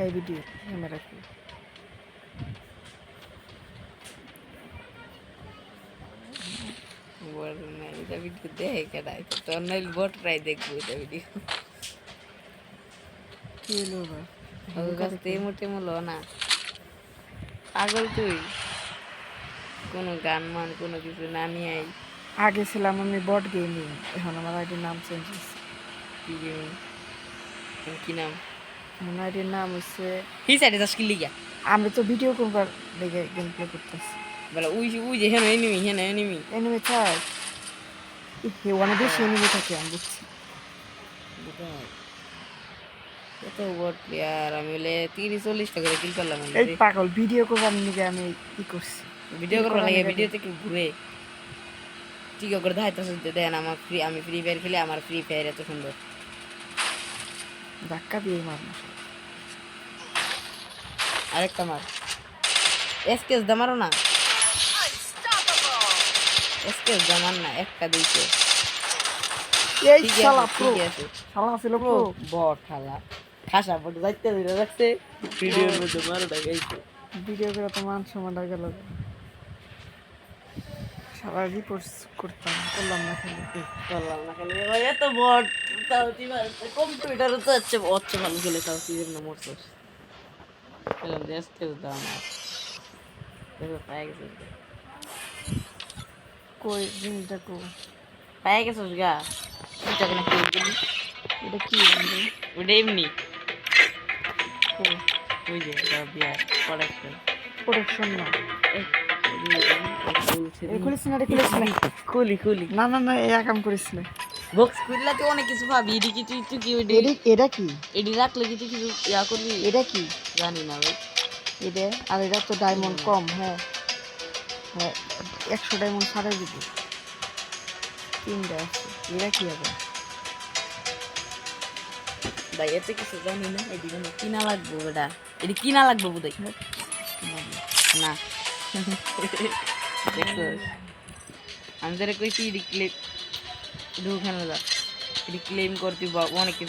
এই video camera কি বড় না এটা ভিডিও দেখে কেডাই তো নইল বটরাই দেখবো এটা ভিডিও কি হলো আবার? ওর কাছ থেকে মোটে মূল্য না পাগল তুই কোনো গান মান কোনো কিছু না নিয়ে আই আগে ছিলাম আমি বট গেমিং, এখন আমার আইডির নাম চেঞ্জ হয়েছে। কি গেমিং কি নাম আমার আইডির নাম হচ্ছে, কি সাইডে যাস কি লিগা আমি তো ভিডিও করবার দেখে গেম প্লে করতেছি। বলে উই যে হেন এনিমি এনিমি চাই অনেক বেশি এনিমি থাকে, আমি বুঝছি। কত বট প্লেয়ার আমি বলে 30-40 করে কিল করলাম এই পাগল ভিডিও করবার নিকে আমি ই করছি। ভিডিও করবার লাগে ভিডিওতে কি ঘুরে ঠিক করে দেখাইতেছে দেন আমার আমি ফ্রি ফায়ার খেলি আমার ফ্রি ফায়ার এত সুন্দর ধাক্কা দিয়ে মারবো। আরেকটা মার এসকেস দামারো না এসকেস দামার না একটা দিয়েছে এই শালা প্রো, ঠিক আছে শালা ছিল প্রো। বট শালা খাসা বট যাইতে ধরে রাখছে ভিডিওর মধ্যে মারোটা গাইছে ভিডিও করে তো মান সম্মানটা গেল। সারা রিপোর্ট করলাম না খেলে। করলাম না খালি ভাই এত বট তাও দিবার কম্পিউটার তো হচ্ছে ভালো খেলে তাও কি জন্য মরছস খেলাম যে এসকেস দাম দেখো পায়ে গেছিস কই জিনিসটা কো পায়ে গেছিস গা এটা কেন কি বলি এটা কি বন্ধু? ওটা এমনি কো ওই যে বিয়ার প্রোডাকশন প্রোটেকশন না, খুলি খুলিস না, খুলিস না, খুলি না না না, এই কাম করিস না। বক্স খুললে তো অনেক কিছু পাবি এডি কি তুই কি ওইডি এটা কি? এডি রাখলে কি তুই কিছু ইয়া করবি এটা কি? জানি না ভাই এটা আর এটা তো ডায়মন্ড কম। হ্যাঁ হ্যাঁ, 100 ডায়মন্ড ছাড়াই দিবি। 3টা আছে। এটা কি হবে? ভাই এত কিছু জানি না এডি কোনো কিনা লাগবে বেটা এডি কিনা লাগবে বোধহয় না দেখছস আমি তোরে কইছি এডি ক্লেম ঢুকানো যা এডি ক্লেম করতে অনেক